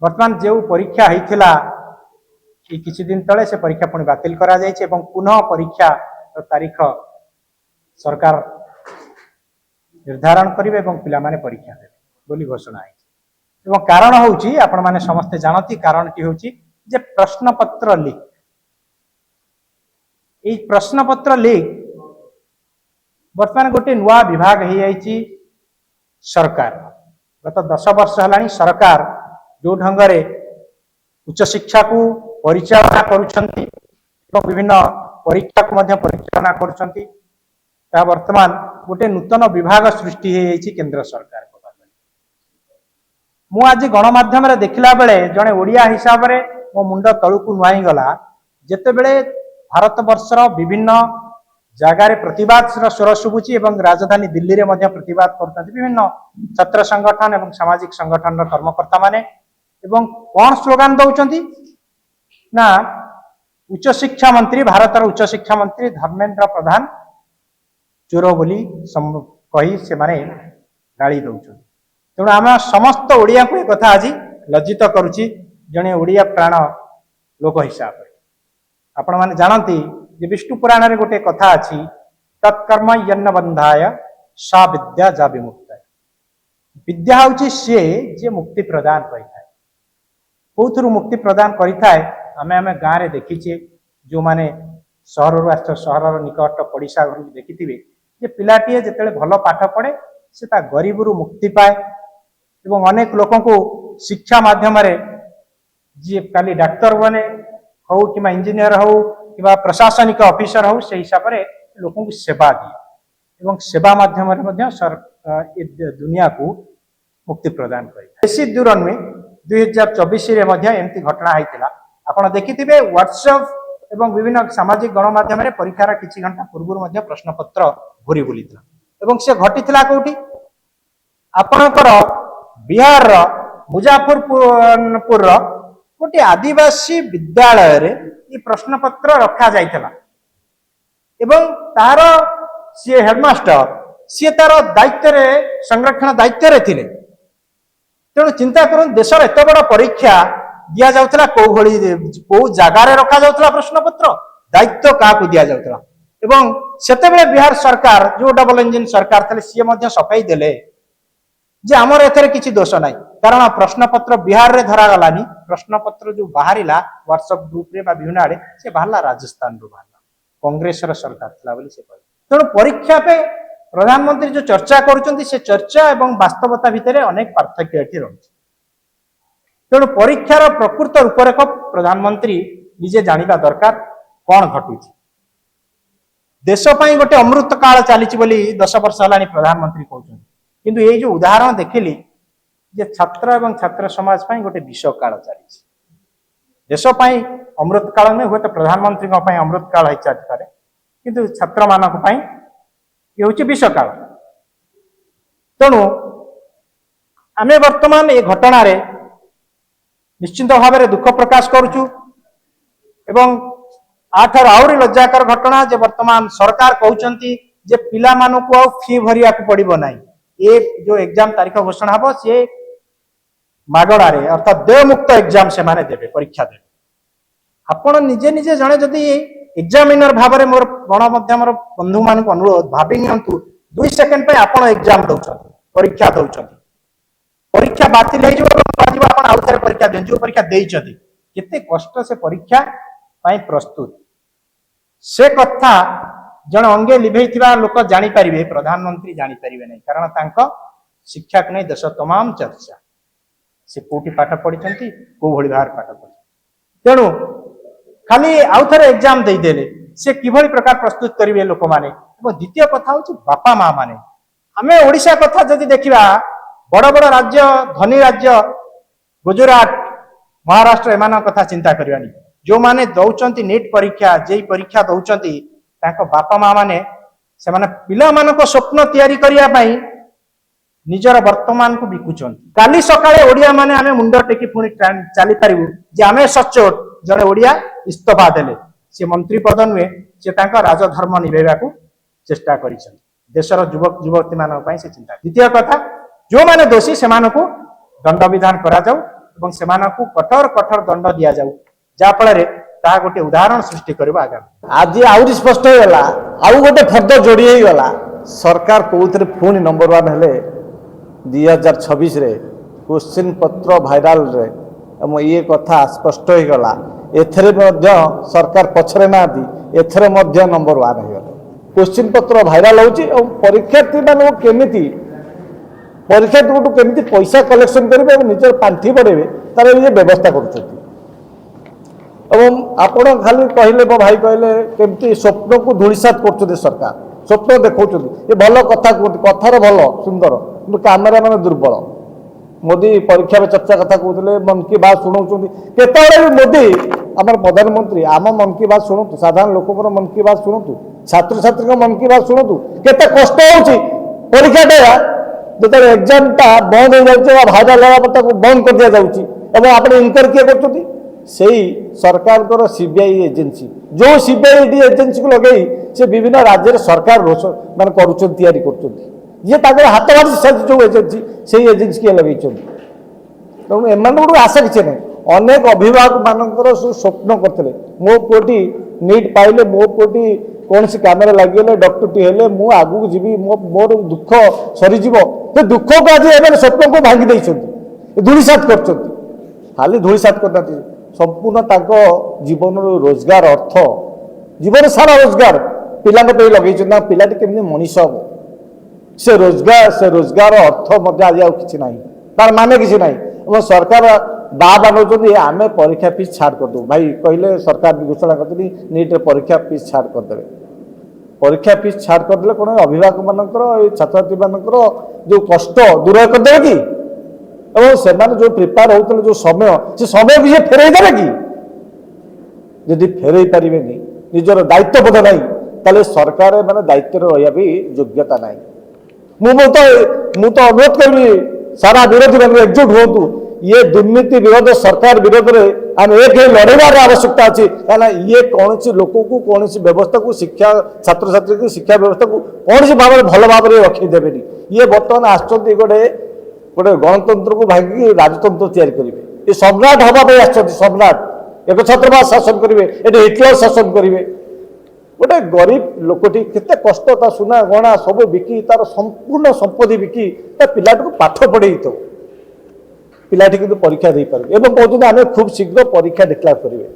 वर्तमान जो परीक्षा होता किसी दिन तले से परीक्षा पुणी बातिल करा जायछि एवं पुनः परीक्षा तारीख सरकार निर्धारण करेंगे और पिला माने परीक्षा देवे बोली घोषणा है। कारण होउछि आपण माने समस्ते जानती कारण की होउछि जे प्रश्न पत्र लीक। ये प्रश्न पत्र लीक वर्तमान गोटे नुआ विभाग हो जाइछि सरकार गत 10 वर्ष हलानी सरकार जो ढंगरे उच्च शिक्षा को परिचालना करुछंती एवं विभिन्न परीक्षा को मध्य परिचालना करुछंती ता वर्तमान गोटे नूतन विभाग सृष्टि हो जाइछि केंद्र सरकार को पाखरे। मु आज गणमाध्यम रे देखिला बेले जने ओडिया हिसाब रे मो मुंड तळुकु नुआई गला जेते बेले भारत वर्षर विभिन्न जगार प्रतिवाद स्वर शुभुची एवं राजधानी दिल्ली रे मध्य प्रतिवाद करते विभिन्न छात्र संगठन एवं सामाजिक संगठन कर्मकर्ता माने एवं कौन स्लोगान दौरान ना उच्च शिक्षा मंत्री भारत उच्च शिक्षा मंत्री धर्मेंद्र प्रधान चोर बोली कही से माने गाड़ी दौरान। तेणु आम समस्त ओडिया को एक कथा आज लज्जित करुच्ची जड़े ओडिया प्राण लोक हिसाब से आपण मैंने जानती जे विष्णु पुराण रे गोटे कथा अच्छी तत्कर्म यन्न बंधाय सा विद्या जा विमुक्ताय। विद्या हूँ सी जे मुक्ति प्रदान करें कौथु मुक्ति प्रदान करें आमे आमे गाँव में देखीचे जो माने सहर आस सहर निकट पड़िशा घर देखी जे पिलाटीए जिते भल पाठ पढ़े से ता गरीबरू मुक्ति पाए एवं अनेक लोगों को शिक्षा माध्यम जी खाली डाक्तर बने हो कि इंजीनियर हो कि प्रशासनिक ऑफिसर हो से हिसाब से लोगों को सेवा दिए एवं सेवा माध्यम दुनिया को मुक्ति प्रदान करे। बेसी दूर नुहे 2024 एमती घटना होता आपड़ देखिथे व्हाट्सएप एवं विभिन्न सामाजिक गणमाध्यम परीक्षार किछि घंटा पूर्व प्रश्न पत्र घूरी बुलीला एवं से घटीला कौटी आपणकर बिहार मुजफ्फरपुर गोटे आदिवासी विद्यालय रे ये प्रश्न पत्र रखा जाइतला एवं तार सी हेडमास्टर सी तार दायित्व रे संरक्षण दायित्व रे थिले। तेणु चिंता कर देश एत बड़ परीक्षा दिया जाउतला को जगार रखा जाउतला प्रश्न पत्र दायित्व क्या दिया जाउतला एवं सेतेबेले बिहार सरकार जो डबल इंजिन सरकार थे सी सफाई देले जे आमर एथरे किछि दोष नाही कारण प्रश्न पत्र बिहार रे धरा गलानी प्रश्न पत्र जो बाहरिला व्हाट्सएप ग्रुप रे बा विभिन्न आड़े से बाहरला राजस्थान रो बाहरला कांग्रेस रो सरकार थला बोली से कहले। तेणु परीक्षा पे प्रधानमंत्री जो चर्चा करुचंती से चर्चा एवं वास्तवता भितर अनेक पार्थक्य एठी रही। तेणु परीक्षार प्रकृत रूपरेख प्रधानमंत्री निजे जानिबा दरकार कौन घटुची। देश पई गोटे अमृत काल चली बोली 10 वर्ष हलानी प्रधानमंत्री कहउछन किंतु ये जो उदाहरण देखिली जे छात्र एवं छात्र समाज पई गोटे विष काल चली देश पई अमृत काल में हुए तो प्रधानमंत्री अमृत काल है चाहे किंतु छात्र मानक पई ये हूँ विष काल। तेणु आमे वर्तमान ये घटना रे निश्चिंत भाव में दुख प्रकाश करुचु एवं आठर आहरी लज्जाकर घटना जे वर्तमान सरकार कहउचंती जे पिला मानकु आ फी भरिया को पड़िबो नाही ये जो एग्जाम तारीख घोषणा हबो से मागणा रे अर्थात देयमुक्त एग्जाम से माने देबे परीक्षा देबे। आपण निजे निजे जणे जदि एग्जामिनर भाव में मोर गणमाध्यम बंधु मान अनुरोध भावी नियंतु 2 सेकेंड पे आपण एग्जाम दउछन परीक्षा दउछन परीक्षा बातिल हो आपण आउथरे परीक्षा देन जो परीक्षा देइछथि केते कष्ट से परीक्षा पई प्रस्तुत से कथा जन अंगे लिभेइथिबा लोक जानि परिबे प्रधानमंत्री जानि परिबे नै कारण तांको शिक्षा को नै देश तमाम चर्चा से कोटी पाठ पढ़ी को भली भार पाठ पढ़ी। तेणु खाली आउ थे एग्जाम देदेले से किभली प्रकार प्रस्तुत करेंगे लोक मैंने। द्वितीय कथा हूँ बापा माँ माने आमे ओडिशा कथा जदि देखा बड़ बड़ राज्य धनी राज्य गुजरात महाराष्ट्र एमान कथा चिंता करवानी जो माने दौरान नीट परीक्षा जेई परीक्षा दौरान बापा माँ माने से माने पिला मानक स्वप्न तैयारी करिया पई निजर वर्तमान को बिकुचन काली सकाळे ओडिया माने आमे मुंड टेकी पुणी चली पारिबु जे आमे सचोट जने ओडिया इस्तीफा देले से मंत्री पद नुहे से राजधर्म निभेबा को चेष्टा करिसन देशर युवक युवती मान से चिंता। द्वितीय कथा जो माने दोषी से दंड विधान करा जाऊ ଏବଂ ସେମାନଙ୍କୁ କଠୋର କଠୋର ଦଣ୍ଡ ଦିଆଯାଉ ଯାହାଫଳରେ ତାହା ଗୋଟେ ଉଦାହରଣ ସୃଷ୍ଟି କରିବ ଆଗାମୀ। ଆଜି ଆହୁରି ସ୍ପଷ୍ଟ ହେଇଗଲା, ଆଉ ଗୋଟେ ଫର୍ଦ୍ଦ ଯୋଡ଼ି ହେଇଗଲା। ସରକାର କୋଉଥିରେ ପୁଣି ନମ୍ବର 1 ହେଲେ 2026 क्वेश्चन पत्र भाइराल रे ये कथा स्पष्ट होगा। एथरे मध्य सरकार पछरे ना एथरे मध्य नंबर 1 हो क्वेश्चन पत्र भाइराल होची और परीक्षार्थी मान केमिति परीक्षार्थी केमिति पैसा कलेक्शन करेंगे और निजर पांठी बढ़ेबे तार ये व्यवस्था कर आपण खाली कहले मो भाई कहले केमती स्वप्न को धूलिसात कर सरकार स्वप्न देखा ये भल कथा कहते कथार भल सुंदर कि कैमेरा मान दुर्बल। मोदी परीक्षा में चर्चा कथा कहते मन की बात शुणुं केतवे भी मोदी आम प्रधानमंत्री आम मन की बात शुणु साधारण लोक मन की बात शुणु छात्र छात्री मन की बात शुणु केते कष्ट हो परीक्षा जो एग्जाम टा बंद हो जाए भाइराल होगा बंद कर दि जाऊँगी आप इनक्वारी किए कर सरकार सीबीआई एजेंसी जो सीबीआई एजेंसी को लगे से विभिन्न राज्य सरकार मान कर ये हाथ बाजी जो एजेंसी से एजेंसी किए लगे तेणु एम आशा किसी ना अनेक अभिभावक मान स्वप्न करते मो पुटी नीट पाइले मो पुटी कौन सी कैमेरा लगे डॉक्टर टी हेले मु आगू जीवी मोर दुख सरीज तो दुख को आज स्वप्न को भांगी धूलिसात कर खाली धूलिसात करना संपूर्ण जीवन रोजगार अर्थ जीवन सारा रोजगार पिला लगे पिलाटी केमी मनीष हम से रोजगार अर्थ आज कि ना तार माने कि ना सरकार बनाऊँ आम परीक्षा फीस छाड़ करदे भाई कहले सरकार भी घोषणा कर नीट परीक्षा फीस छाड़ करदे परीक्षा फीस छाड़ करदे कौन अभिभावक मान छात्र छात्री मान जो कष्ट दूर करदे कि से जो प्रिपेयर होते जो समय से समय भी फेरई देवे कि जदि फेरई पारे निजर दायित्वबोध ना ताले सरकार माने दायित्व रहा भी योग्यता ना तो अनुरोध करी सारा विरोधी मान एकजुट हूँ ये दुर्नीति विरोध सरकार विरोध में आम एक लड़ेबार आवश्यकता अच्छी कहीं ये कौन सी लोक को कौन सी व्यवस्था को शिक्षा छात्र छात्री की शिक्षा व्यवस्था को कौन सी भाव भल भाव रखीदेवे ये बर्तमान आसते गोटे गणतंत्र को भांगी राजतंत्र तैयारी करेंगे ये सम्राट हाँपी सम्राट एक छत्रवाद शासन करेंगे ये हिटलर शासन करेंगे गोटे गरीब लोकटी केते कष्ट ता सुना गणा सब बिकी तार संपूर्ण संपत्ति बिकी पिलाटी को पाठ पढ़े तो पिलाटी किंतु परीक्षा दे पारे एवं कहते आम खूब शीघ्र परीक्षा डिक्लेयर करेंगे।